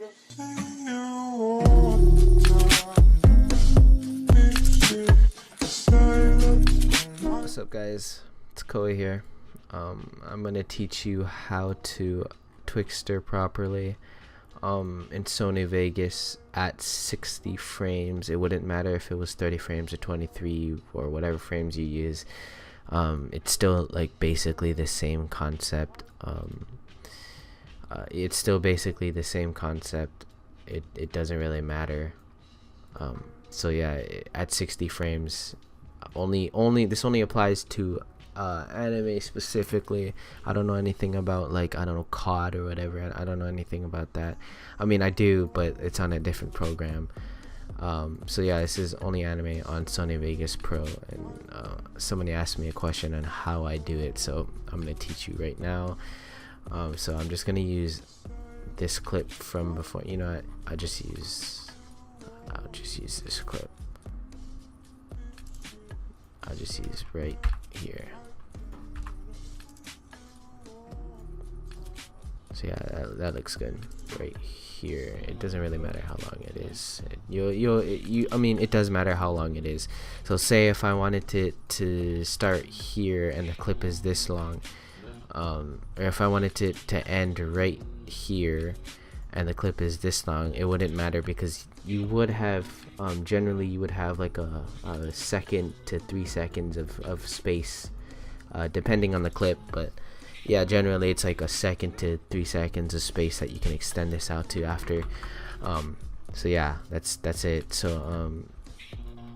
What's up, guys? It's Koa here. I'm gonna teach you how to Twixtor properly in Sony Vegas at 60 frames. It wouldn't matter if it was 30 frames or 23 or whatever frames you use. It's still like basically the same concept. It's still basically the same concept. It doesn't really matter. So yeah, at 60 frames, this only applies to anime specifically. I don't know anything about, like, I don't know, COD or whatever. I don't know anything about that. I mean, I do, but it's on a different program. So yeah, this is only anime on Sony Vegas Pro, and somebody asked me a question on how I do it, so I'm gonna teach you right now. So I'm just gonna use this clip from before. You know what? I'll just use this clip. I'll just use right here. So yeah, that looks good right here. It doesn't really matter how long it is. I mean, it does matter how long it is. So say if I wanted to start here and the clip is this long, or if I wanted to end right here and the clip is this long, it wouldn't matter, because you would have generally you would have like a 2 to 3 seconds of space, depending on the clip. But yeah, generally it's like a 2 to 3 seconds of space that you can extend this out to after. So yeah, that's it. So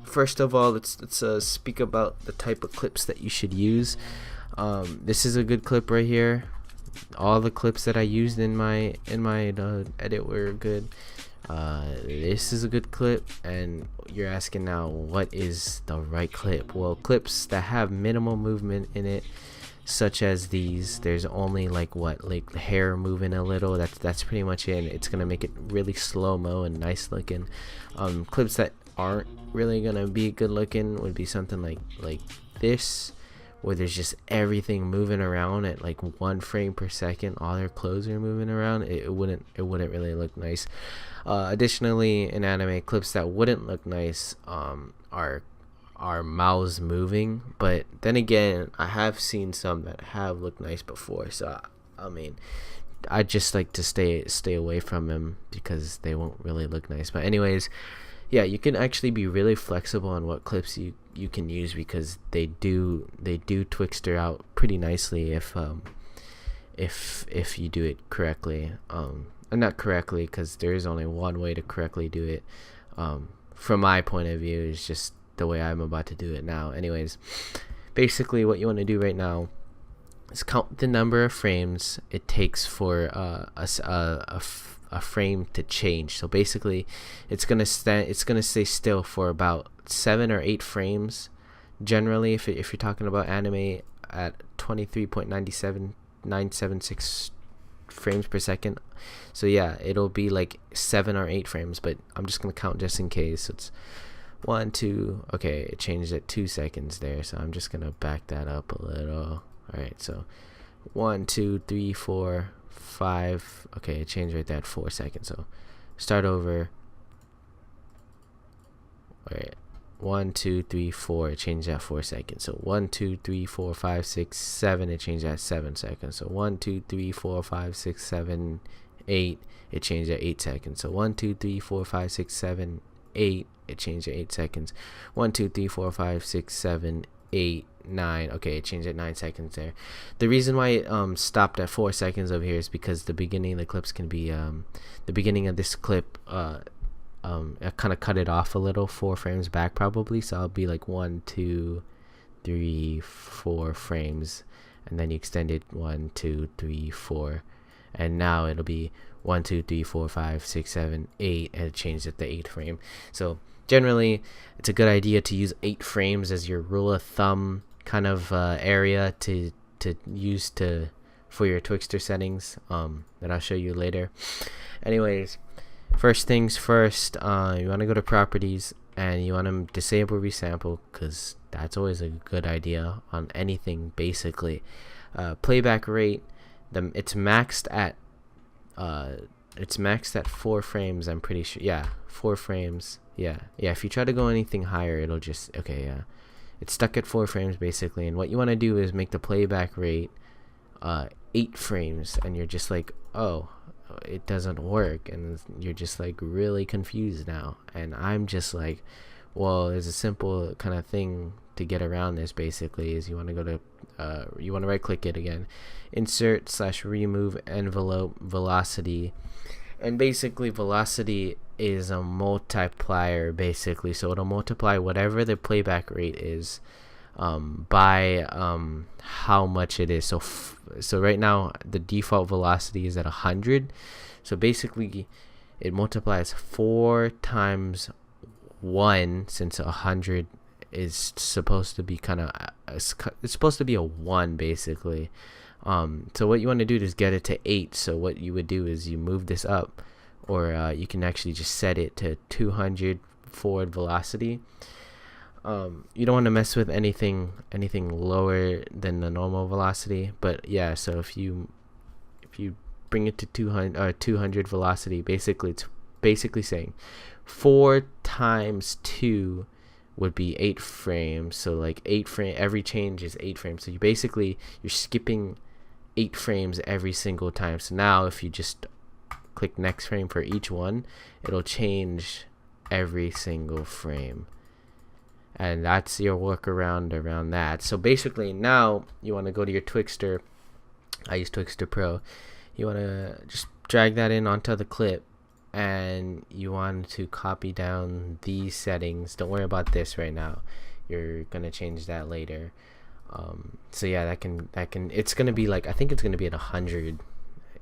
first of all, let's speak about the type of clips that you should use. This is a good clip right here. All the clips that I used in my edit were good. This is a good clip, and you're asking now, what is the right clip? Well, clips that have minimal movement in it, such as these, there's only like the hair moving a little. That's pretty much it. It's gonna make it really slow-mo and nice looking. Clips that aren't really gonna be good looking would be something like this, where there's just everything moving around at like 1 frame per second. All their clothes are moving around. It wouldn't really look nice. Additionally, in anime, clips that wouldn't look nice are mouths moving. But then again, I have seen some that have looked nice before. So I mean, I just like to stay away from them because they won't really look nice. But anyways, yeah, you can actually be really flexible on what clips you can use, because they do Twixtor out pretty nicely if you do it correctly. And not correctly, because there is only one way to correctly do it. From my point of view, is just the way I'm about to do it now. Anyways, basically what you want to do right now is count the number of frames it takes for a frame to change. So basically, it's gonna stay still for about 7 or 8 frames. Generally, if you're talking about anime at 23.976 frames per second. So yeah, it'll be like 7 or 8 frames, but I'm just gonna count just in case. So it's 1, 2. Okay, it changed at 2 seconds there, so I'm just gonna back that up a little. All right, so 1, 2, 3, 4, 5. Okay, it changed right there at 4 seconds. So start over. All right, 1, 2, 3, 4. It changed at 4 seconds. So 1, 2, 3, 4, 5, 6, 7. It changed at 7 seconds. So 1, 2, 3, 4, 5, 6, 7, 8. It changed at 8 seconds. So 1, 2, 3, 4, 5, 6, 7, 8. It changed at 8 seconds. 1, 2, 3, 4, 5, 6, 7, 8, 9. Okay, it changed at 9 seconds there. The reason why it stopped at 4 seconds over here is because the beginning of the clips can be the beginning of this clip I kind of cut it off a little 4 frames back probably, so I'll be like 1, 2, 3, 4 frames, and then you extend it 1, 2, 3, 4, and now it'll be 1, 2, 3, 4, 5, 6, 7, 8, and it changed at the 8th frame. So generally, it's a good idea to use 8 frames as your rule of thumb kind of area to use for your Twixtor settings that I'll show you later. Anyways, first things first, you want to go to properties and you want to disable resample, because that's always a good idea on anything basically. Playback rate, it's maxed at it's maxed at 4 frames, I'm pretty sure. Yeah, 4 frames. Yeah, if you try to go anything higher, it'll just, okay, yeah, it's stuck at 4 frames basically. And what you want to do is make the playback rate 8 frames, and you're just like, oh, it doesn't work, and you're just like really confused now. And I'm just like, well, there's a simple kind of thing to get around this. Basically is you want to go to you want to right click it again, insert / remove envelope velocity. And basically velocity is a multiplier basically, so it'll multiply whatever the playback rate is by how much it is. So right now the default velocity is at 100, so basically it multiplies 4 times 1, since 100 is supposed to be kind of, it's supposed to be a 1 basically. So what you want to do is get it to 8. So what you would do is you move this up, or you can actually just set it to 200 forward velocity. You don't want to mess with anything lower than the normal velocity. But yeah, so if you bring it to 200 velocity, basically it's basically saying 4 times 2 would be 8 frames. So like 8 frame, every change is 8 frames. So you're skipping 8 frames every single time. So now if you just click next frame for each one, it'll change every single frame. And that's your workaround around that. So basically now you want to go to your Twixtor. I use Twixtor Pro. You want to just drag that in onto the clip, and you want to copy down these settings. Don't worry about this right now, you're gonna change that later. So yeah, that can it's gonna be like, I think it's gonna be at 100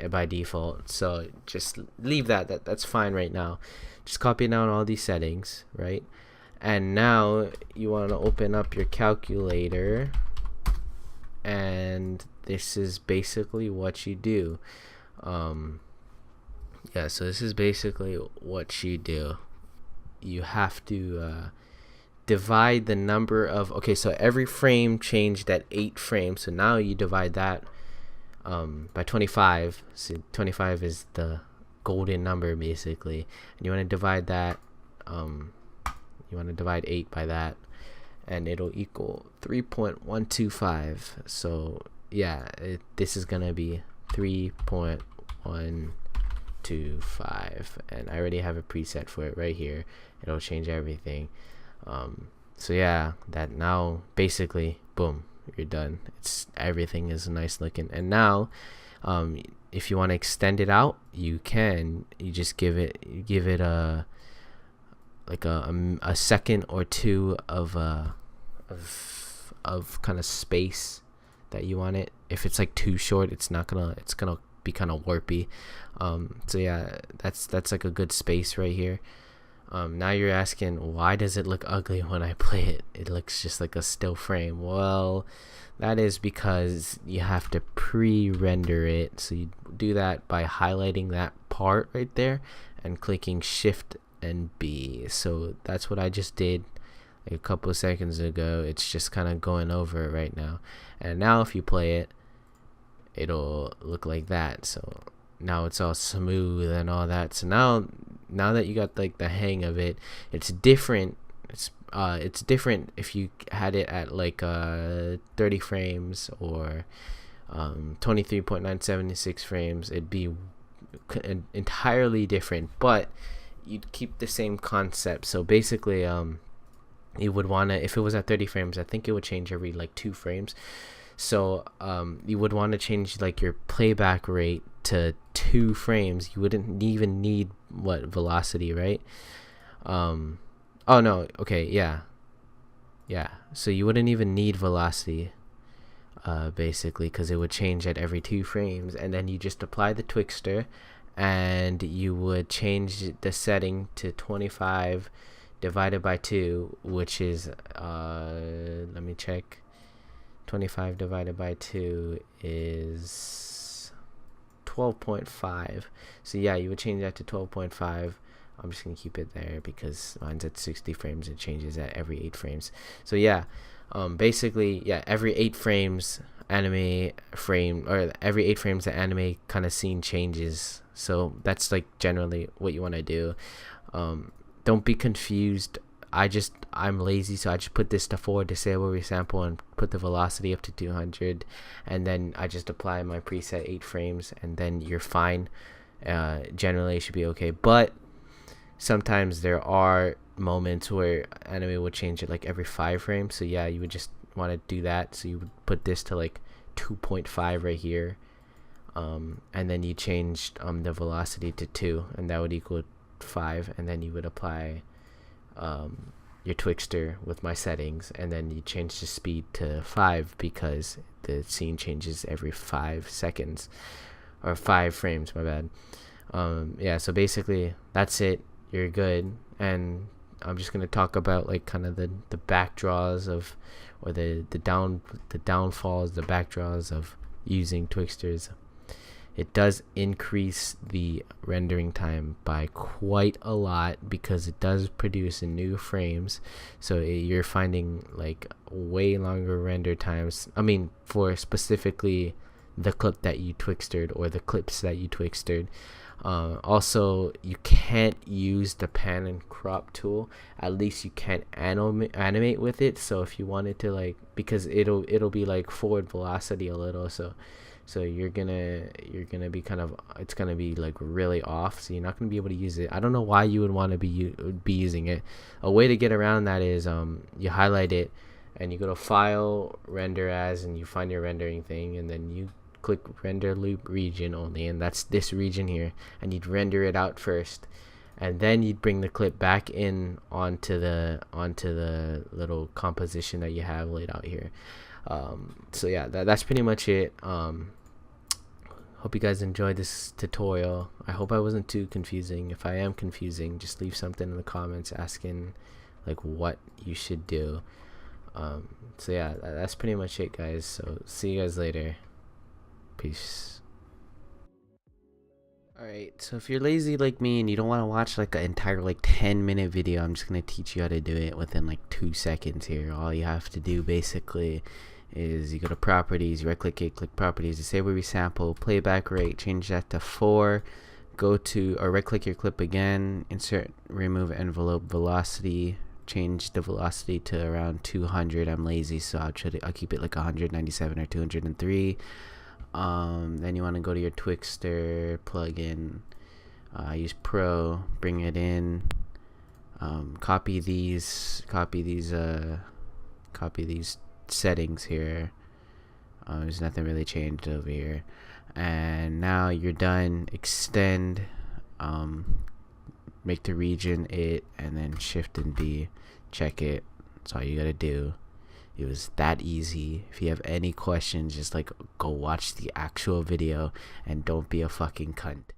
by default, so just leave that's fine right now. Just copy down all these settings, right? And now you want to open up your calculator, and this is basically what you do. Yeah, so this is basically what you do. You have to divide the number of, okay, so every frame changed at 8 frames, so now you divide that by 25. So 25 is the golden number basically, and you want to divide that, you want to divide 8 by that, and it'll equal 3.125. so yeah, this is gonna be 3.125, and I already have a preset for it right here. It'll change everything. So yeah, that now basically boom, you're done. Everything is nice looking. And now if you want to extend it out, you can. You just give it a like a second or two of kind of space that you want it. If it's like too short, it's gonna be kind of warpy. So yeah, that's like a good space right here. Now you're asking, why does it look ugly when I play it? It looks just like a still frame. Well, that is because you have to pre-render it. So you do that by highlighting that part right there and clicking Shift and B. So that's what I just did like a couple of seconds ago. It's just kind of going over it right now. And now if you play it, it'll look like that. So now it's all smooth and all that. So now that you got like the hang of it, it's different. It's different if you had it at like 30 frames or 23.976 frames. It'd be entirely different, but you'd keep the same concept. So basically you would want to, if it was at 30 frames, I think it would change every like 2 frames. So you would want to change like your playback rate to 2 frames. You wouldn't even need velocity, right? Oh no, okay, yeah, so you wouldn't even need velocity basically, because it would change at every 2 frames. And then you just apply the Twixtor, and you would change the setting to 25 divided by 2, which is let me check. 25 divided by 2 is 12.5. So yeah, you would change that to 12.5. I'm just gonna keep it there because mine's at 60 frames. It changes at every 8 frames. So yeah, basically, yeah, every 8 frames anime frame, or every 8 frames the anime kind of scene changes. So that's like generally what you want to do. Don't be confused. I'm lazy, so I just put this to 4, disable resample, and put the velocity up to 200, and then I just apply my preset 8 frames, and then you're fine. Generally it should be okay, but sometimes there are moments where anime will change it like every 5 frames. So yeah, you would just want to do that. So you would put this to like 2.5 right here, and then you changed the velocity to 2, and that would equal 5, and then you would apply your Twixtor with my settings, and then you change the speed to 5 because the scene changes every 5 seconds, or 5 frames, my bad. Yeah, so basically that's it. You're good. And I'm just gonna talk about like kind of the backdraws of, or the downfalls, the backdraws of using Twixtors. It does increase the rendering time by quite a lot because it does produce in new frames. So you're finding like way longer render times. I mean, for specifically the clip that you Twixtored, or the clips that you Twixtored. Also, you can't use the pan and crop tool. At least you can't animate with it. So if you wanted to, like, because it'll be like forward velocity a little, so you're gonna be kind of, it's gonna be like really off, so you're not gonna be able to use it. I don't know why you would want to be using it. A way to get around that is you highlight it and you go to file, render as, and you find your rendering thing, and then you click render loop region only, and that's this region here, and you'd render it out first, and then you'd bring the clip back in onto the little composition that you have laid out here. So yeah, that's pretty much it. Hope you guys enjoyed this tutorial. I hope I wasn't too confusing. If I am confusing, just leave something in the comments asking like what you should do. So yeah, that's pretty much it, guys. So see you guys later. Peace. Alright, so if you're lazy like me and you don't want to watch like an entire like 10-minute video, I'm just going to teach you how to do it within like 2 seconds here. All you have to do basically is you go to properties, right click it, click properties, disable resample, playback rate, change that to 4, go to, or right click your clip again, insert remove envelope velocity, change the velocity to around 200. I'm lazy, so I'll keep it like 197 or 203. Then you want to go to your Twixtor plugin, use Pro, bring it in, copy these settings here. There's nothing really changed over here, and now you're done. Extend, make the region it, and then Shift and B, check it. That's all you gotta do. It was that easy. If you have any questions, just like go watch the actual video and don't be a fucking cunt.